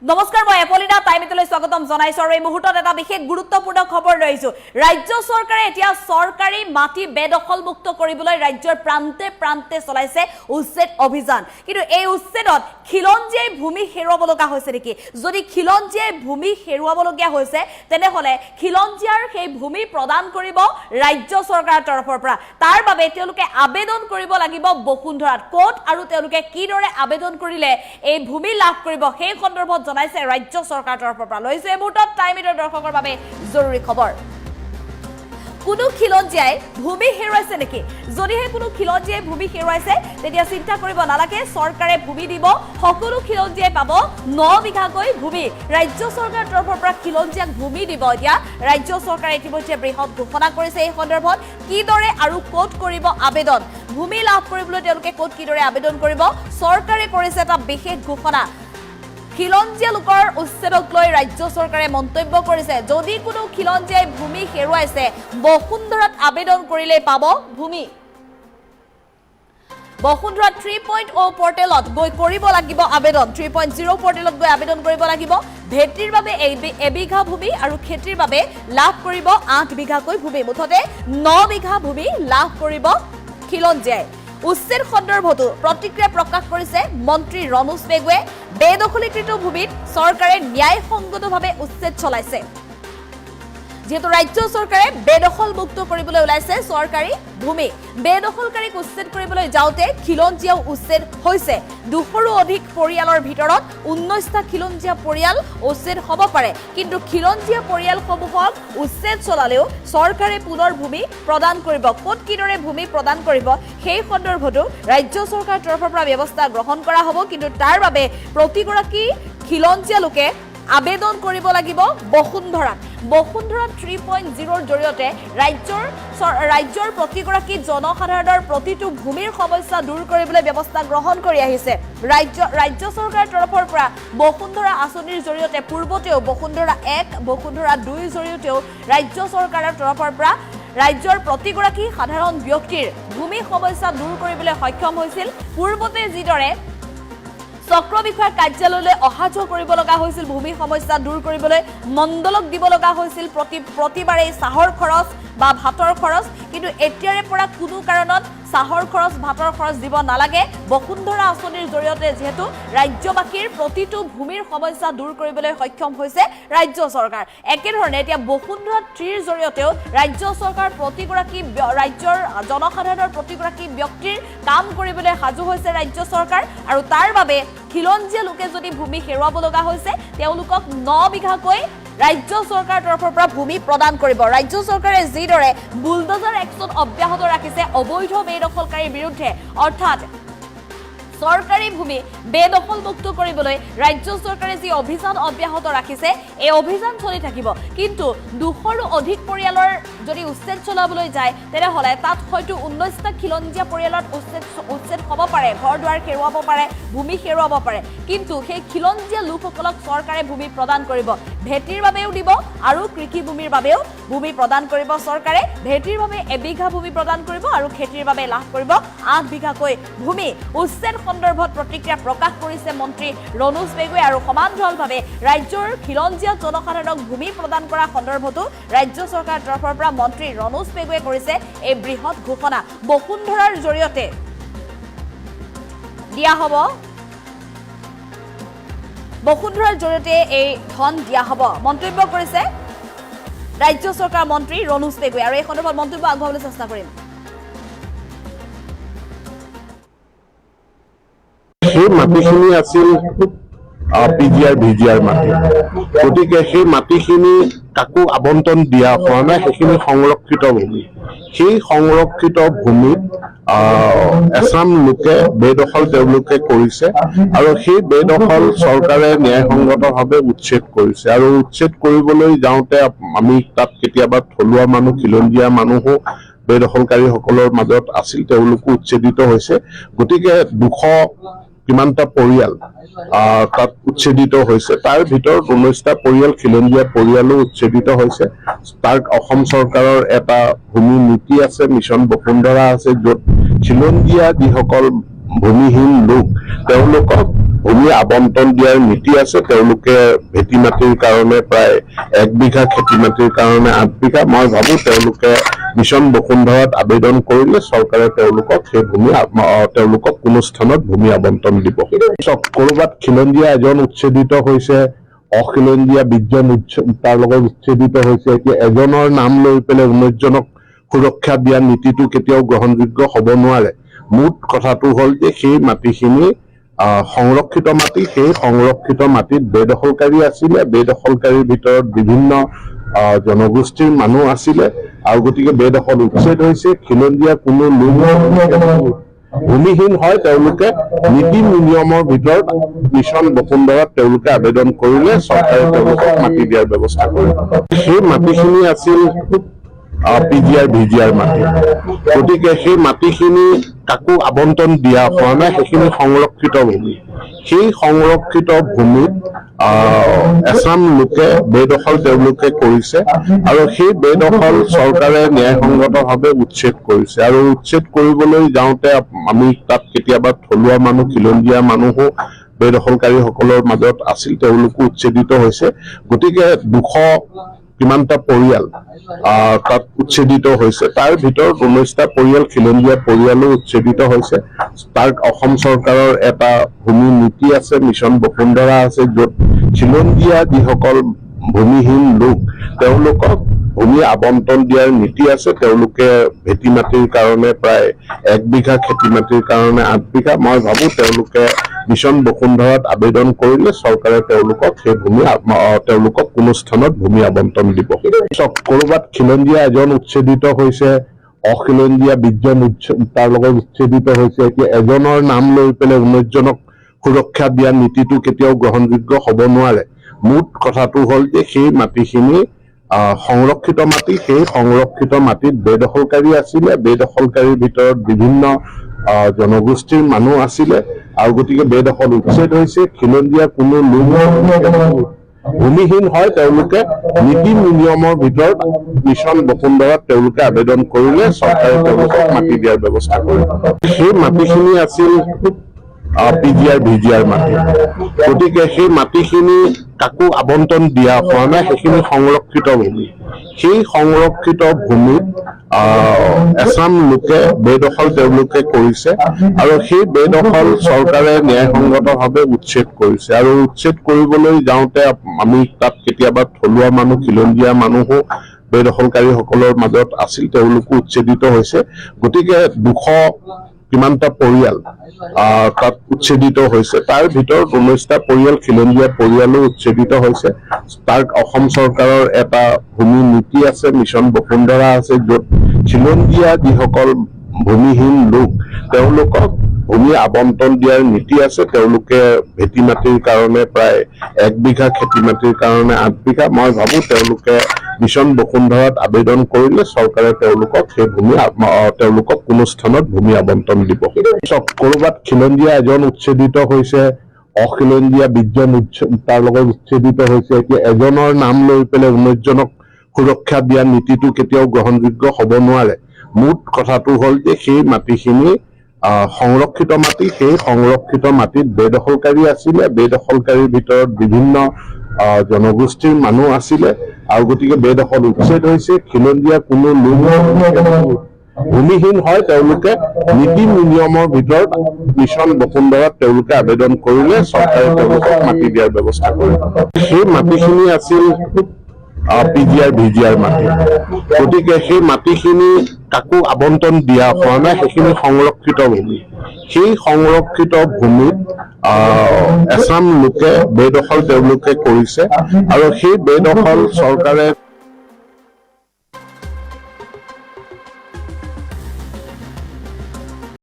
নমস্কাৰ মই এপলিনা টাইমিতলৈ স্বাগতম জনাইছো আৰু এই মুহূৰ্তত এটা বিশেষ গুৰুত্বপূৰ্ণ খবৰ লৈছো ৰাজ্য চৰকাৰে এতিয়া চৰকাৰী মাটি বেদখল মুক্ত কৰিবলৈ ৰাজ্যৰ প্ৰান্তে প্ৰান্তে চলাইছে উচ্ছেদ অভিযান কিন্তু এই উচ্ছেদত খিলঞ্জীয়াই ভূমি হেৰুৱাব লগা হৈছে নেকি যদি খিলঞ্জীয়াই ভূমি হেৰুৱাব লগা হৈছে তেনেহলে খিলঞ্জীয়াৰ সেই ভূমি প্ৰদান কৰিব ৰাজ্য চৰকাৰৰ তৰফৰ পৰা তাৰ বাবে তেওঁলোকে আবেদন কৰিব লাগিব বসুন্ধৰাত কোৰ্ট আৰু তেওঁলোকে কিদৰে আবেদন কৰিলে এই ভূমি লাভ কৰিব সেই সন্দৰ্ভত জনাইছে ৰাজ্য চৰকাৰৰ তৰফৰ পৰা লৈছে এই মুহূৰ্তত টাইমিটৰ দৰ্শকৰ বাবে জৰুৰী খবৰ কোনো খিলঞ্জীয়াই ভূমি হেৰুৱাইছে নেকি যদিহে কোনো খিলঞ্জীয়াই ভূমি হেৰুৱাইছে তেতিয়া চিন্তা কৰিব নালাগে চৰকাৰে ভূমি দিব সকলো খিলঞ্জীয়াই পাব 9 বিঘাকৈ ভূমি ৰাজ্য চৰকাৰৰ তৰফৰ পৰা খিলঞ্জীয়াক ভূমি দিব এতিয়া ৰাজ্য চৰকাৰে ইতিমধ্যে বৃহৎ ঘোষণা কৰিছে এই সন্দৰ্ভত কিদৰে আৰু কোট কৰিব আবেদন ভূমি লাভ কৰিবলৈ তেওঁলোকে কোট কিদৰে আবেদন কৰিব চৰকাৰে কৰিছে এটা বিশেষ ঘোষণা খিলঞ্জীয়া লোকৰ উচ্ছেদক লৈ ৰাজ্য চৰকাৰে মন্তব্য কৰিছে যদি কোনো খিলঞ্জীয়াই ভূমি হেৰুৱাইছে বসুন্ধৰাত আবেদন কৰিলে পাব ভূমি বসুন্ধৰা 3.0 পৰ্টেলত গৈ কৰিব লাগিব আবেদন 3.0 পৰ্টেলত গৈ আবেদন কৰিব লাগিব ভেটিৰ বাবে এবিঘা ভূমি আৰু খেতিৰ বাবে লাভ কৰিব 8 বিঘাকৈ ভূমি মুঠতে 9 বিঘা ভূমি লাভ কৰিব খিলঞ্জীয়াই উচ্ছেদ সন্দৰ্ভতো প্ৰতিক্ৰিয়া প্ৰকাশ কৰিছে মন্ত্ৰী ৰণোজ পেগুৱে বেদখলীকৃত ভূমিত চৰকাৰে ন্যায়সংগতভাৱে উচ্ছেদ চলাইছে যেহেতু ৰাজ্য চৰকাৰে বেদখল মুক্ত কৰিবলৈ ওলাইছে চৰকাৰী ভূমি বেদখলকাৰীক উচ্ছেদ কৰিবলৈ যাওঁতে খিলঞ্জীয়াও উচ্ছেদ হৈছে 200ৰো অধিক পৰিয়ালৰ ভিতৰত 19টা খিলঞ্জীয়া পৰিয়াল উচ্ছেদ হ'ব পাৰে কিন্তু খিলঞ্জীয়া পৰিয়ালসমূহক উচ্ছেদ চলালেও চৰকাৰে পুনৰ ভূমি প্ৰদান কৰিব কোট কিদৰে ভূমি প্ৰদান কৰিব সেই সন্দৰ্ভতো ৰাজ্য চৰকাৰৰ তৰফৰ পৰা ব্যৱস্থা গ্ৰহণ কৰা হ'ব কিন্তু তাৰ বাবে প্ৰতিগৰাকী খিলঞ্জীয়া লোকে আবেদন কৰিব লাগিব বসুন্ধৰাত 3.0ৰ জৰিয়তে ৰাজ্যৰ প্ৰতিগৰাকী জনসাধাৰণৰ প্ৰতিটো ভূমিৰ সমস্যা দূৰ কৰিবলৈ ব্যৱস্থা গ্ৰহণ কৰি আহিছে ৰাজ্য চৰকাৰৰ তৰফৰ পৰা বসুন্ধৰা আঁচনিৰ জৰিয়তে পূৰ্বতেও বসুন্ধৰা 1 বসুন্ধৰা 2ৰ জৰিয়তেও ৰাজ্য চৰকাৰৰ তৰফৰ পৰা ৰাজ্যৰ প্ৰতিগৰাকী সাধাৰণ ব্যক্তিৰ ভূমি সমস্যা দূৰ কৰিবলৈ সক্ষম হৈছিল পূৰ্বতে যিদৰে চক্ৰ বিষয়াৰ কাৰ্যালয়লৈ অহা যোৱা কৰিব লগা হৈছিল ভূমি সমস্যা দূৰ কৰিবলৈ মণ্ডলক দিব লগা হৈছিল প্ৰতিবাৰে চাহৰ খৰচ বা ভাতৰ খৰচ কিন্তু এতিয়াৰে পৰা কোনো কাৰণত চাহৰ খৰচ ভাতৰ খৰচ দিব নালাগে বসুন্ধৰা আঁচনিৰ জৰিয়তে যেহেতু ৰাজ্যবাসীৰ প্ৰতিটো ভূমিৰ সমস্যা দূৰ কৰিবলৈ সক্ষম হৈছে ৰাজ্য চৰকাৰ একেধৰণে এতিয়া বসুন্ধৰা 3ৰ জৰিয়তেও ৰাজ্য চৰকাৰ প্ৰতিগৰাকী ৰাজ্যৰ জনসাধাৰণৰ প্ৰতিগৰাকী ব্যক্তিৰ কাম কৰিবলৈ সাজু হৈছে ৰাজ্য চৰকাৰ আৰু তাৰ বাবে খিলঞ্জীয়া লোকে যদি ভূমি হেৰুৱাব লগা হৈছে তেওঁলোকক 9 বিঘাকৈ ৰাজ্য চৰকাৰৰ তৰফৰ পৰা ভূমি প্ৰদান কৰিব ৰাজ্য চৰকাৰে যিদৰে বুলডোজাৰ একচন অব্যাহত ৰাখিছে অবৈধ বেদখলকাৰীৰ বিৰুদ্ধে অৰ্থাৎ চৰকাৰী ভূমি বেদখল মুক্ত কৰিবলৈ ৰাজ্য চৰকাৰে যি অভিযান অব্যাহত ৰাখিছে এই অভিযান চলি থাকিব কিন্তু 200ৰো অধিক পৰিয়ালৰ যদি উচ্ছেদ চলাবলৈ যায় তেনেহলে তাত হয়তো 19টা খিলঞ্জীয়া পৰিয়ালত উচ্ছেদ হ'ব পাৰে ঘৰ দুৱাৰ হেৰুৱাব পাৰে ভূমি হেৰুৱাব পাৰে কিন্তু সেই খিলঞ্জীয়া লোকসকলক চৰকাৰে ভূমি প্ৰদান কৰিব ভেটিৰ বাবেও দিব আৰু কৃষি ভূমিৰ বাবেও ভূমি প্ৰদান কৰিব চৰকাৰে ভেটিৰ বাবে এবিঘা ভূমি প্ৰদান কৰিব আৰু খেতিৰ বাবে লাভ কৰিব 8 বিঘাকৈ ভূমি উচ্ছেদ সন্দৰ্ভত প্ৰতিক্ৰিয়া প্ৰকাশ কৰিছে মন্ত্ৰী ৰণোজ পেগুৱে আৰু সমান্তৰালভাৱে ৰাজ্যৰ খিলঞ্জীয়া জনসাধাৰণক ভূমি প্ৰদান কৰা সন্দৰ্ভতো ৰাজ্য চৰকাৰৰ তৰফৰ পৰা মন্ত্ৰী ৰণোজ পেগুৱে কৰিছে এই বৃহৎ ঘোষণা বসুন্ধৰাৰ জৰিয়তে দিয়া হ'ব বসুন্ধৰাৰ জৰিয়তে এই ধন দিয়া হ'ব মন্তব্য কৰিছে ৰাজ্য চৰকাৰ মন্ত্ৰী ৰণোজ পেগুৱে আৰু এই সন্দৰ্ভত মন্তব্য আগবঢ়াবলৈ চেষ্টা কৰিম সেই মাটিখিনি আছিল পিজিআৰ ভিজিআৰ মাটি গতিকে সেই মাটিখিনি কাকো আবণ্টন দিয়া হোৱা নাই সেইখিনি সংৰক্ষিত ভূমি সেই সংৰক্ষিত ভূমিত এছাম লোকে বেদখল তেওঁলোকে কৰিছে আৰু সেই বেদখল চৰকাৰে ন্যায়সংগতভাৱে উচ্ছেদ কৰিছে আৰু উচ্ছেদ কৰিবলৈ যাওঁতে আমি তাত কেতিয়াবা থলুৱা মানুহ খিলঞ্জীয়া মানুহো বেদখলকাৰীসকলৰ মাজত আছিল তেওঁলোকো উচ্ছেদিত হৈছে গতিকে 200 কিমানটা পৰিয়াল তাত উচ্ছেদিত হৈছে তাৰ ভিতৰত 19টা পৰিয়াল খিলঞ্জীয়া পৰিয়ালো উচ্ছেদিত হৈছে তাৰ অসম চৰকাৰৰ এটা ভূমি নীতি আছে মিছন বসুন্ধৰা আছে য'ত খিলঞ্জীয়া যিসকল ভূমিহীন লোক তেওঁলোকক ভূমি আবণ্টন দিয়াৰ নীতি আছে। তেওঁলোকে ভেটি মাটিৰ কাৰণে প্ৰায় 1 বিঘা খেতি মাটিৰ কাৰণে 8 বিঘা। মই ভাবো তেওঁলোকে মিছন বসুন্ধৰাত আবেদন কৰিলে চৰকাৰে তেওঁলোকক সেই ভূমি তেওঁলোকক কোনো স্থানত ভূমি আবণ্টন দিব। ক'ৰবাত খিলঞ্জীয়া এজন উচ্ছেদিত হৈছে, অখিলঞ্জীয়া 20 জন তাৰ লগত উচ্ছেদিত হৈছে। এতিয়া এজনৰ নাম লৈ পেলাই 19 জনক সুৰক্ষা দিয়া নীতিটো কেতিয়াও গ্ৰহণযোগ্য হ'ব নোৱাৰে। মুঠ কথাটো হ'ল যে সেই মাটিখিনি সংৰক্ষিত মাটি, সেই সংৰক্ষিত মাটিত বেদখলকাৰী আছিলে, বেদখলকাৰীৰ ভিতৰত বিভিন্ন জনগোষ্ঠীৰ মানুহ আছিলে আৰু গতিকে বেদখল উচ্ছেদ হৈছে। খিলঞ্জীয়া কোনো লোক ভূমিহীন হয় তেওঁলোকে নীতি নিয়মৰ ভিতৰত মিছন বসুন্ধৰাত তেওঁলোকে আবেদন কৰিলে চৰকাৰে তেওঁলোকক মাটি দিয়াৰ ব্যৱস্থা কৰিব। সেই মাটিখিনি আছিল PGR VGR মাটি। গতিকে সেই মাটিখিনি কাকো আবণ্টন দিয়া হোৱা নাই, সেইখিনি সংৰক্ষিত ভূমি। সেই সংৰক্ষিত ভূমিত এছাম লোকে বেদখল তেওঁলোকে কৰিছে আৰু সেই বেদখল চৰকাৰে ন্যায়সংগতভাৱে উচ্ছেদ কৰিছে। আৰু উচ্ছেদ কৰিবলৈ যাওঁতে আমি তাত কেতিয়াবা থলুৱা মানুহ, খিলঞ্জীয়া মানুহো বেদখলকাৰীসকলৰ মাজত আছিল, তেওঁলোকো উচ্ছেদিত হৈছে। গতিকে 200 কিমানটা পৰিয়াল তাত উচ্ছেদিত হৈছে। তাৰ ভিতৰত 19টা পৰিয়াল খিলঞ্জীয়া পৰিয়ালো উচ্ছেদিত হৈছে। তাৰ অসম চৰকাৰৰ এটা ভূমি নীতি আছে, মিছন বসুন্ধৰা আছে, য'ত খিলঞ্জীয়া যিসকল ভূমিহীন লোক তেওঁলোকক ভূমি আবণ্টন দিয়াৰ নীতি আছে। তেওঁলোকে ভেটি মাটিৰ কাৰণে প্ৰায় 1 বিঘা খেতি মাটিৰ কাৰণে 8 বিঘা। মই ভাবো তেওঁলোকে মিছন বসুন্ধৰাত আবেদন কৰিলে চৰকাৰে তেওঁলোকক সেই ভূমি তেওঁলোকক কোনো স্থানত ভূমি আবণ্টন দিব। ক'ৰবাত খিলঞ্জীয়া এজন উচ্ছেদিত হৈছে, অখিলঞ্জীয়া 20 জন তাৰ লগত উচ্ছেদিত হৈছে। এতিয়া এজনৰ নাম লৈ পেলাই 19 জনক সুৰক্ষা দিয়া নীতিটো কেতিয়াও গ্ৰহণযোগ্য হ'ব নোৱাৰে। মুঠ কথাটো হ'ল যে সেই মাটিখিনি সংৰক্ষিত মাটি, সেই সংৰক্ষিত মাটিত বেদখলকাৰী আছিলে, বেদখলকাৰীৰ ভিতৰত বিভিন্ন জনগোষ্ঠীৰ মানুহ আছিলে আৰু গতিকে বেদখল উচ্ছেদ হৈছে। খিলঞ্জীয়া কোনো লোক ভূমিহীন হয় তেওঁলোকে নীতি নিয়মৰ ভিতৰত মিছন বসুন্ধৰাত তেওঁলোকে আবেদন কৰিলে চৰকাৰে তেওঁলোকক মাটি দিয়াৰ ব্যৱস্থা কৰিব। সেই মাটিখিনি আছিল PGR VGR মাটি। গতিকে সেই মাটিখিনি কাকো আবণ্টন দিয়া হোৱা নাই, সেইখিনি সংৰক্ষিত ভূমি। সেই সংৰক্ষিত ভূমিত এছাম লোকে বেদখল তেওঁলোকে কৰিছে আৰু সেই বেদখল চৰকাৰে ন্যায়সংগতভাৱে উচ্ছেদ কৰিছে। আৰু উচ্ছেদ কৰিবলৈ যাওঁতে আমি তাত কেতিয়াবা থলুৱা মানুহ, খিলঞ্জীয়া মানুহো বেদখলকাৰীসকলৰ মাজত আছিল, তেওঁলোকো উচ্ছেদিত হৈছে। গতিকে 200 কিমানটা পৰিয়াল তাত উচ্ছেদিত হৈছে। তাৰ ভিতৰত 19টা পৰিয়াল খিলঞ্জীয়া পৰিয়ালো উচ্ছেদিত হৈছে। তাৰ অসম চৰকাৰৰ এটা ভূমি নীতি আছে, মিছন বসুন্ধৰা আছে, য'ত খিলঞ্জীয়া যিসকল ভূমিহীন লোক তেওঁলোকক ভূমি আবণ্টন দিয়াৰ নীতি আছে। তেওঁলোকে ভেটি মাটিৰ কাৰণে প্ৰায় 1 বিঘা খেতি মাটিৰ কাৰণে 8 বিঘা। মই ভাবো তেওঁলোকে মিছন বসুন্ধৰাত আবেদন কৰিলে চৰকাৰে তেওঁলোকক সেই ভূমি তেওঁলোকক কোনো স্থানত ভূমি আবণ্টন দিব। ক'ৰবাত খিলঞ্জীয়া এজন উচ্ছেদিত হৈছে, অখিলঞ্জীয়া 20 জন তাৰ লগত উচ্ছেদিত হৈছে। এতিয়া এজনৰ নাম লৈ পেলাই 19 জনক সুৰক্ষা দিয়া নীতিটো কেতিয়াও গ্ৰহণযোগ্য হ'ব নোৱাৰে। মুঠ কথাটো হ'ল যে সেই মাটিখিনি সংৰক্ষিত মাটি, সেই সংৰক্ষিত মাটিত বেদখলকাৰী আছিলে, বেদখলকাৰীৰ ভিতৰত বিভিন্ন জনগোষ্ঠীৰ মানুহ আছিলে আৰু গতিকে বেদখল উচ্ছেদ হৈছে। খিলঞ্জীয়া কোনো লোক ভূমিহীন হয় তেওঁলোকে নীতি নিয়মৰ ভিতৰত মিছন বসুন্ধৰাত তেওঁলোকে আবেদন কৰিলে চৰকাৰে তেওঁলোকক মাটি দিয়াৰ ব্যৱস্থা কৰিব। সেই মাটিখিনি আছিল PGR VGR মাটি। গতিকে সেই মাটিখিনি কাকো আবণ্টন দিয়া হোৱা নাই, সেইখিনি সংৰক্ষিত ভূমি। সেই সংৰক্ষিত ভূমিত এছাম লোকে বেদখল তেওঁলোকে কৰিছে আৰু সেই বেদখল চৰকাৰে